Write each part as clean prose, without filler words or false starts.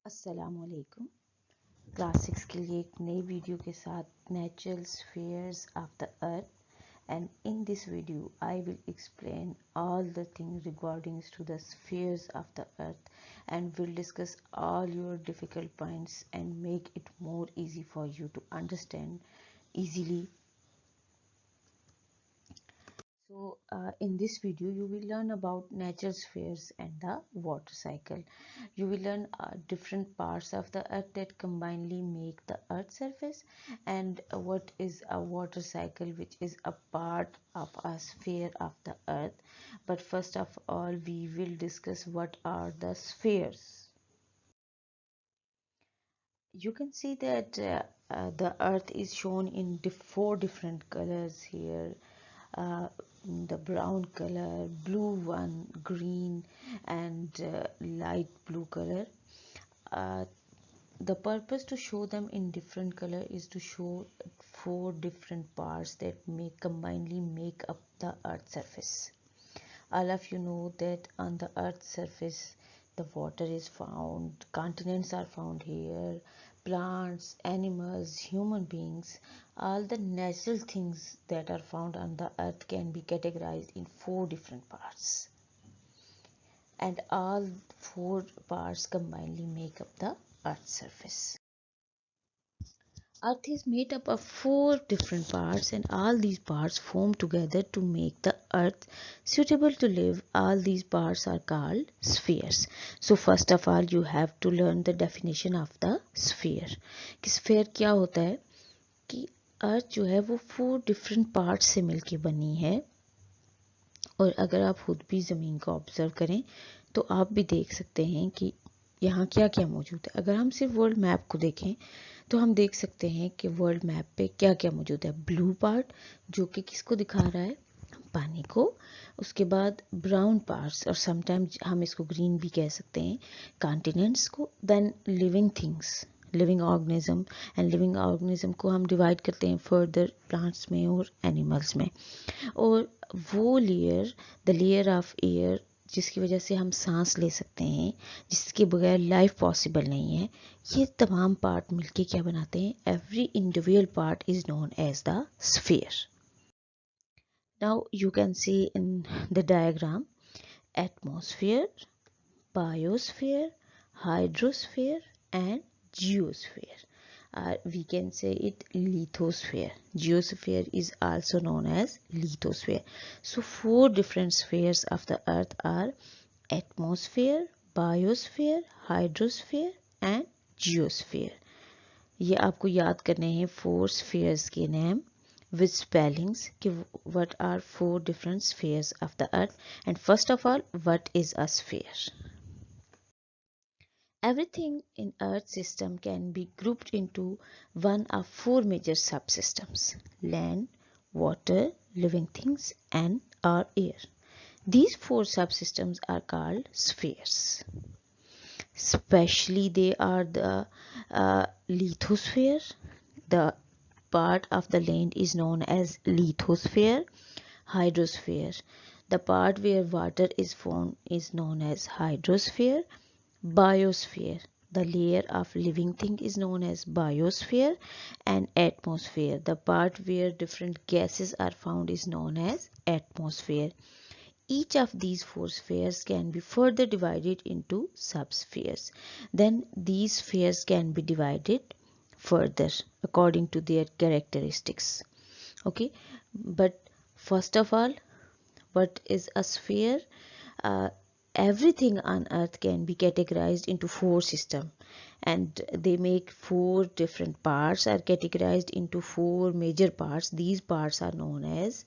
अस्सलामुअलैकुम। क्लास 6 के लिए एक नई वीडियो के साथ natural spheres of the earth and in this video I will explain all the things regarding to the spheres of the earth and will discuss all your difficult points and make it more easy for you to understand easily. So in this video you will learn about natural spheres and the water cycle. You will learn different parts of the earth that combinedly make the earth surface and what is a water cycle, which is a part of a sphere of the earth. But first of all we will discuss what are the spheres. You can see that the earth is shown in four different colors here. uh, the brown color, blue one, green, and light blue color. uh, the purpose to show them in different color is to show four different parts that combinedly make up the earth surface. All of you know that on the earth's surface the water is found, continents are found here, plants, animals, human beings. All the natural things that are found on the earth can be categorized in four different parts, and all four parts combinedly make up the earth's surface. Earth is made up of four different parts, and all these parts form together to make the earth suitable to live. All these parts are called spheres. So first of all you have to learn the definition of the sphere. कि sphere क्या होता है कि अर्थ जो है वो four different part से मिलके बनी है, और अगर आप खुद भी ज़मीन को ऑब्जर्व करें तो आप भी देख सकते हैं कि यहाँ क्या क्या मौजूद है. अगर हम सिर्फ वर्ल्ड मैप को देखें तो हम देख सकते हैं कि वर्ल्ड मैप पे क्या क्या मौजूद है. ब्लू पार्ट जो कि किसको दिखा रहा है, पानी को. उसके बाद ब्राउन पार्ट्स, और समटाइम्स हम इसको ग्रीन भी कह सकते हैं, कॉन्टिनेंट्स को. Then living things, living organism, and living organism को हम डिवाइड करते हैं फर्दर प्लांट्स में और एनिमल्स में. और वो layer, the layer of air, जिसकी वजह से हम सांस ले सकते हैं, जिसके बगैर लाइफ पॉसिबल नहीं है, ये तमाम पार्ट मिलके क्या बनाते हैं, every individual part is known as the sphere. Now you can see in the diagram atmosphere, biosphere, hydrosphere and geosphere. We can say it lithosphere. Geosphere is also known as lithosphere. So four different spheres of the earth are atmosphere, biosphere, hydrosphere and geosphere. ये आपको याद करने हैं four spheres के name with spellings कि what are four different spheres of the earth. And first of all, what is a sphere? Everything in earth system can be grouped into one of four major subsystems: land, water, living things and our air. These four subsystems are called spheres. Especially they are the lithosphere. The part of the land is known as lithosphere. Hydrosphere, the part where water is found, is known as hydrosphere. Biosphere, the layer of living thing, is known as biosphere. And atmosphere, the part where different gases are found, is known as atmosphere. Each of these four spheres can be further divided into subspheres. Then these spheres can be divided further according to their characteristics. Okay, but first of all, what is a sphere? Uh, Everything on earth can be categorized into four systems, and they make four different parts are categorized into four major parts. These parts are known as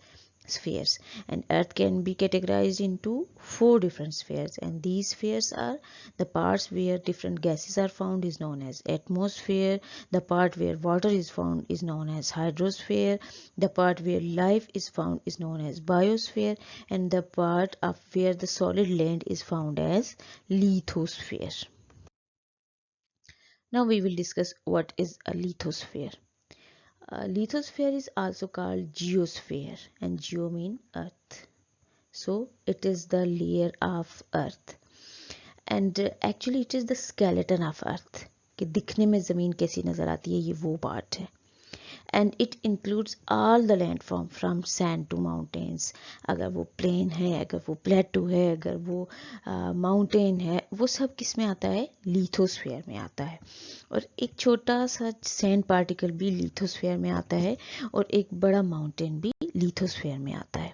spheres, and earth can be categorized into four different spheres, and these spheres are the parts where different gases are found is known as atmosphere. The part where water is found is known as hydrosphere. The part where life is found is known as biosphere, and the part of where the solid land is found as lithosphere. Now we will discuss what is a lithosphere. Lithosphere is also called geosphere, and geo mean earth. So it is the layer of earth. And actually it is the skeleton of earth, कि दिखने में ज़मीन कैसी नज़र आती है, ये वो पार्ट है. And it includes all the land form from sand to mountains. अगर वो प्लेन है, अगर वो प्लेटू है, अगर वो माउंटेन है, वो सब किस में आता है, लिथोस्फीयर में आता है. और एक छोटा सा सैंड पार्टिकल भी लिथोस्फीयर में आता है, और एक बड़ा माउंटेन भी लिथोस्फीयर में आता है.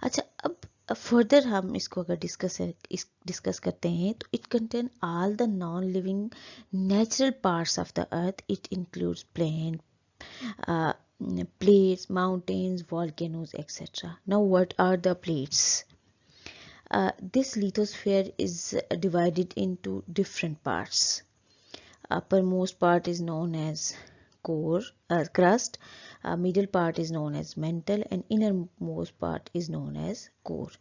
अच्छा, अब फर्दर हम इसको अगर डिस्कस करते हैं, तो it contain all the non living natural parts of the earth. It includes plain, uh, plates, mountains, volcanoes, etc. Now, what are the plates? This lithosphere is divided into different parts. Uppermost part is known as core, crust. Middle part is known as mantle, and innermost part is known as core.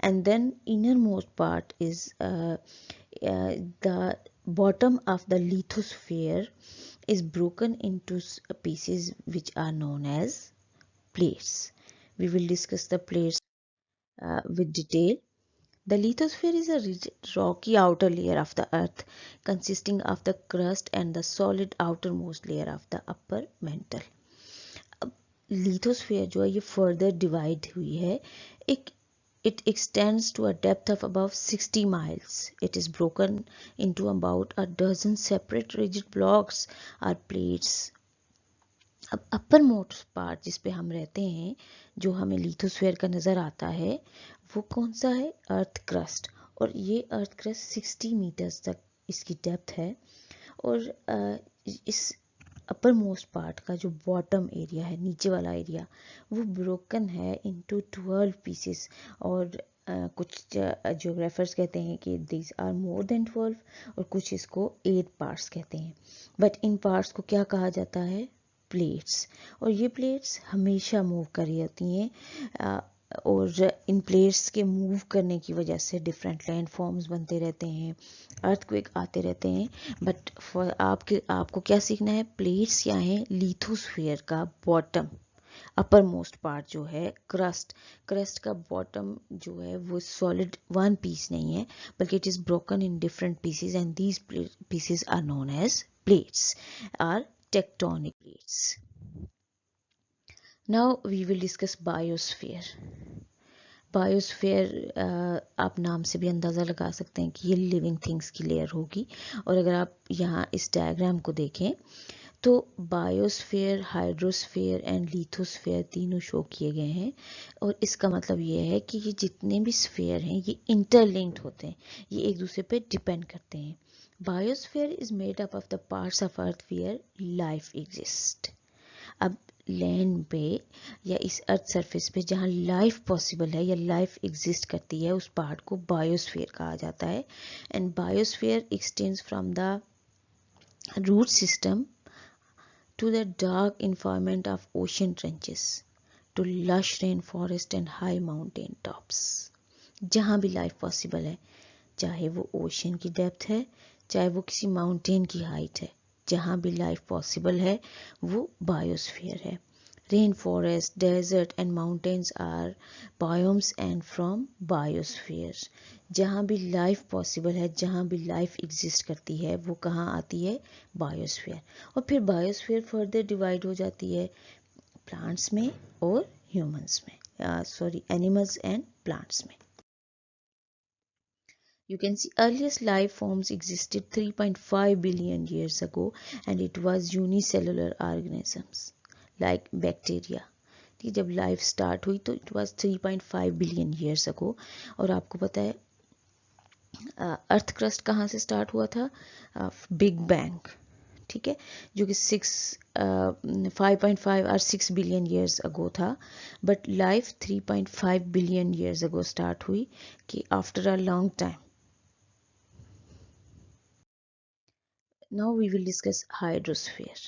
And then innermost part is the bottom of the lithosphere is broken into pieces which are known as plates. We will discuss the plates with detail. The lithosphere is a rocky outer layer of the earth consisting of the crust and the solid outermost layer of the upper mantle. Lithosphere जो है ये further divide हुई है. It extends to a depth of above 60 miles. It is broken into about a dozen separate rigid blocks or plates. अब upper most part जिस पे हम रहते हैं, जो हमें लिथोस्फीयर का नज़र आता है, वो कौन सा है, अर्थ क्रस्ट. और ये अर्थ क्रस्ट 60 मीटर्स तक इसकी डेप्थ है. और इस अपर मोस्ट पार्ट का जो बॉटम एरिया है, नीचे वाला एरिया, वो ब्रोकन है इनटू 12 पीसेस. और कुछ जियोग्राफर्स कहते हैं कि दिस आर मोर देन 12, और कुछ इसको 8 पार्ट्स कहते हैं. बट इन पार्ट्स को क्या कहा जाता है, प्लेट्स. और ये प्लेट्स हमेशा मूव कर रही होती हैं, और इन प्लेट्स के मूव करने की वजह से डिफरेंट लैंड फॉर्म्स बनते रहते हैं, अर्थक्वेक आते रहते हैं. बट आपको क्या सीखना है, प्लेट्स क्या हैं, लिथोस्फीयर का बॉटम, अपर मोस्ट पार्ट जो है क्रस्ट का बॉटम जो है वो सॉलिड वन पीस नहीं है, बल्कि it is broken in different pieces, and these pieces are known as plates, are tectonic plates. Now we will discuss biosphere. Biosphere आप नाम से भी अंदाज़ा लगा सकते हैं कि ये लिविंग थिंग्स की लेयर होगी. और अगर आप यहाँ इस डायग्राम को देखें, तो बायोस्फीयर, हाइड्रोस्फीयर एंड लिथोस्फीयर तीनों शो किए गए हैं. और इसका मतलब ये है कि ये जितने भी स्फीयर हैं, ये इंटरलिंक्ड होते हैं, ये एक दूसरे पे डिपेंड करते हैं. Biosphere is made up of the parts of earth where life exists. अब लैंड पे या इस अर्थ सरफेस पे जहाँ लाइफ पॉसिबल है या लाइफ एग्जिस्ट करती है, उस पार्ट को बायोस्फीयर कहा जाता है. And biosphere extends from the root system to the dark environment of ocean trenches to lush rainforest and high mountain tops. जहाँ भी लाइफ पॉसिबल है, चाहे वो ओशन की डेप्थ है, चाहे वो किसी माउंटेन की हाइट है, जहाँ भी लाइफ पॉसिबल है वो बायोस्फीयर है. Rain forest, desert and mountains are biomes and from biosphere. जहाँ भी लाइफ पॉसिबल है, जहाँ भी लाइफ एग्जिस्ट करती है, वो कहाँ आती है, बायोस्फीयर. और फिर बायोस्फीयर फर्दर डिवाइड हो जाती है प्लांट्स में और ह्यूमंस में, एनिमल्स एंड प्लांट्स में. You can see earliest life forms existed 3.5 billion years ago, and it was unicellular organisms like bacteria. ठीक, जब लाइफ स्टार्ट हुई तो it was 3.5 billion years ago. और आपको पता है अर्थ क्रस्ट कहाँ से स्टार्ट हुआ था, बिग बैंग. ठीक है, जो कि 5.5 और 6 बिलियन ईयर्स अगो था. But life 3.5 billion years ago start हुई, कि after a long time. Now we will discuss hydrosphere.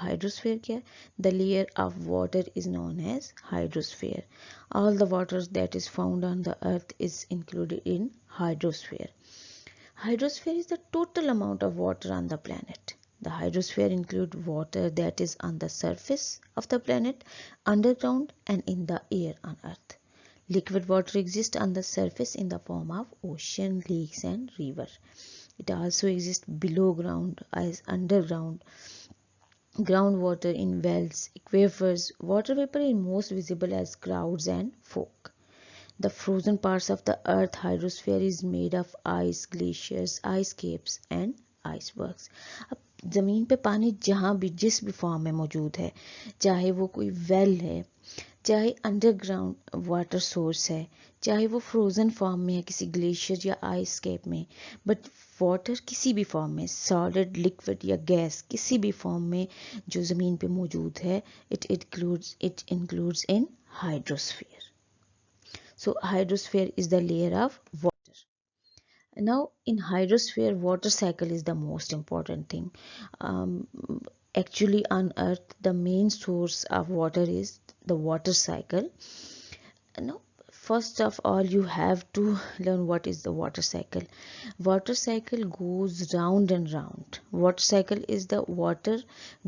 Hydrosphere क्या है? The layer of water is known as hydrosphere. All the water that is found on the earth is included in hydrosphere. Hydrosphere is the total amount of water on the planet. The hydrosphere includes water that is on the surface of the planet, underground, and in the air on earth. Liquid water exists on the surface in the form of ocean, lakes and river. It also exists below ground as underground groundwater in wells, aquifers. Water vapor is most visible as clouds and fog. The frozen parts of the earth hydrosphere is made of ice, glaciers, ice caps and icebergs. अब ज़मीन पे पानी जहाँ भी जिस भी form में मौजूद है, चाहे वो कोई वेल है, चाहे अंडरग्राउंड वाटर सोर्स है, चाहे वो फ्रोजन फॉर्म में है किसी ग्लेशियर या आइस कैप में, बट वाटर किसी भी फॉर्म में, सॉलिड, लिक्विड या गैस, किसी भी फॉर्म में जो ज़मीन पे मौजूद है, it includes in hydrosphere. So hydrosphere is the layer of water. Now in hydrosphere, water cycle is the most important thing. Actually on earth, the main source of water is the water cycle. Now first of all, you have to learn what is the water cycle. Water cycle goes round and round. Water cycle is the water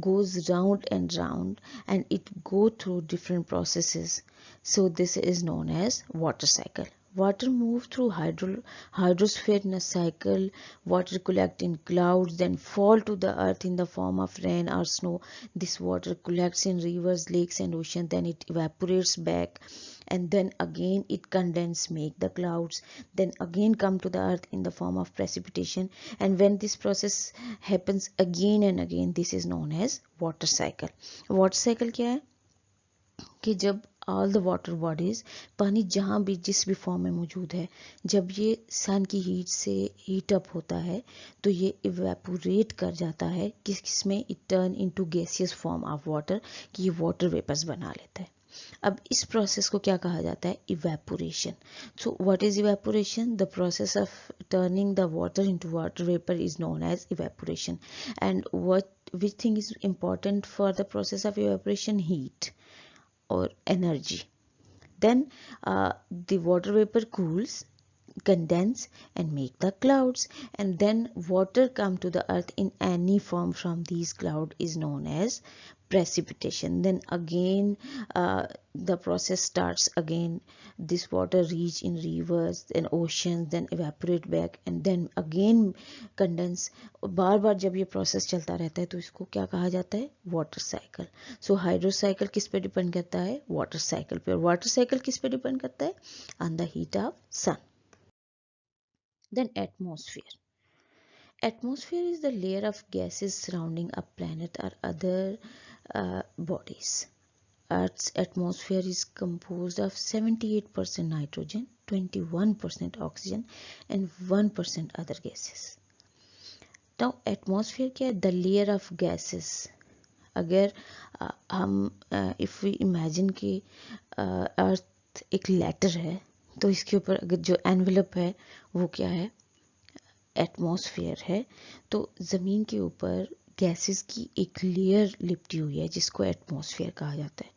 goes round and it go through different processes. So this is known as water cycle. Water moves through hydrosphere in a cycle. Water collect in clouds, then fall to the earth in the form of rain or snow. This water collects in rivers, lakes and ocean. Then it evaporates back, and then again it condenses, make the clouds. Then again come to the earth in the form of precipitation. And when this process happens again and again, this is known as water cycle. Water cycle क्या है कि जब all the water bodies, पानी जहाँ भी जिस भी form में मौजूद है, जब ये सन की हीट से हीट अप होता है तो ये इवेपोरेट कर जाता है किसमें, it turn into gaseous form of water, कि ये वाटर वेपर्स बना लेता है. अब इस प्रोसेस को क्या कहा जाता है, evaporation. So what is evaporation? The process of turning the water into water vapour is known as evaporation. And what which thing is important for the process of evaporation? Heat or energy. Then the water vapor cools, condense and make the clouds, and then water come to the earth in any form from these cloud is known as precipitation. Then again the process starts again. This water reach in rivers, then oceans, then evaporate back and then again condense. बार बार जब ये process चलता रहता है तो इसको क्या कहा जाता है, वाटर साइकिल. सो हाइड्रो साइकिल किस पे डिपेंड करता है, वाटर साइकिल पे. और वाटर साइकिल किस पे डिपेंड करता है, on the heat of sun. Then atmosphere. Atmosphere is the layer of gases surrounding a planet or other bodies. Earth's atmosphere is composed of 78% nitrogen, 21% oxygen and 1% other gases. Now atmosphere क्या है, the layer of gases. अगर हम if we imagine कि अर्थ एक letter है तो इसके ऊपर अगर जो एनवेलप है वो क्या है, एटमॉस्फेयर है. तो ज़मीन के ऊपर गैसेस की एक लेयर लिपटी हुई है जिसको एटमॉस्फेयर कहा जाता है.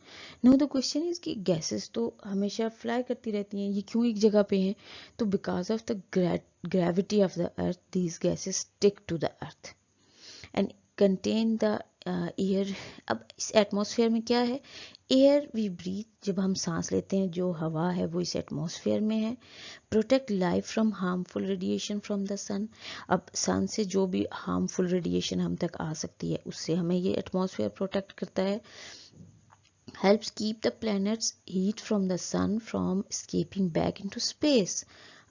नो द क्वेश्चन इज कि गैसेस तो हमेशा फ्लाई करती रहती हैं, ये क्यों एक जगह पे हैं? तो because of the gravity of the earth these gases stick to the earth and contain the air. अब इस एटमॉस्फेयर में क्या है, एयर वी ब्रीथ, जब हम सांस लेते हैं जो हवा है वो इस एटमॉस्फेयर में है. Protect life from harmful radiation from the sun. अब सन से जो भी हार्मफुल रेडिएशन हम तक आ सकती है उससे हमें ये एटमॉस्फेयर प्रोटेक्ट करता है. Helps keep the planet's heat from the sun from escaping back into space.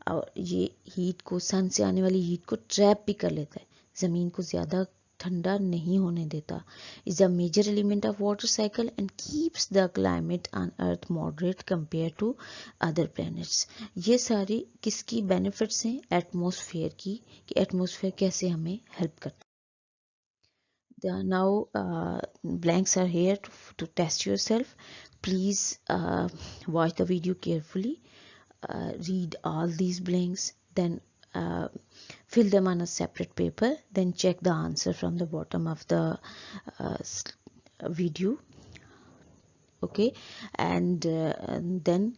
और ये हीट को, सन से आने वाली हीट को ट्रैप भी कर लेता है, ज़मीन को ज़्यादा ठंडा नहीं होने देता. Is a major element of water cycle and keeps the climate on earth moderate compare to other planets. ये सारी किसकी बेनिफिट्स हैं, एटमॉस्फेयर की, कि एटमॉस्फेयर कैसे हमें हेल्प करता है. Now blanks are here to test yourself. Please watch the video carefully, read all these blanks, then fill them on a separate paper, then check the answer from the bottom of the video. Okay, and then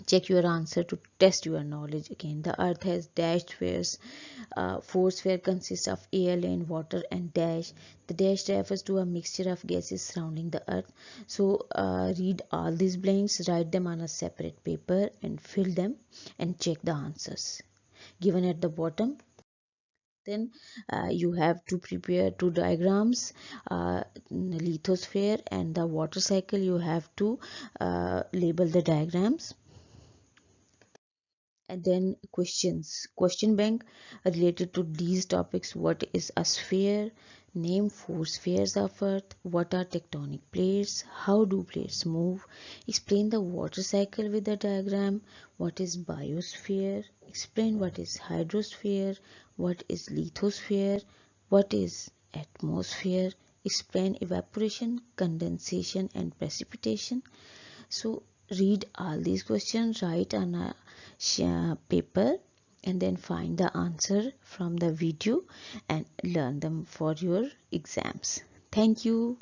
Check your answer to test your knowledge again. The earth has dash spheres. Four sphere consists of air, land, water and dash. The dash refers to a mixture of gases surrounding the earth. So read all these blanks, write them on a separate paper and fill them and check the answers given at the bottom. Then you have to prepare two diagrams, lithosphere and the water cycle. You have to label the diagrams. And then question bank related to these topics. What is a sphere? Name four spheres of earth. What are tectonic plates? How do plates move? Explain the water cycle with a diagram. What is biosphere? Explain what is hydrosphere. What is lithosphere? What is atmosphere? Explain evaporation, condensation and precipitation. So read all these questions, write on a paper and then find the answer from the video and learn them for your exams. Thank you.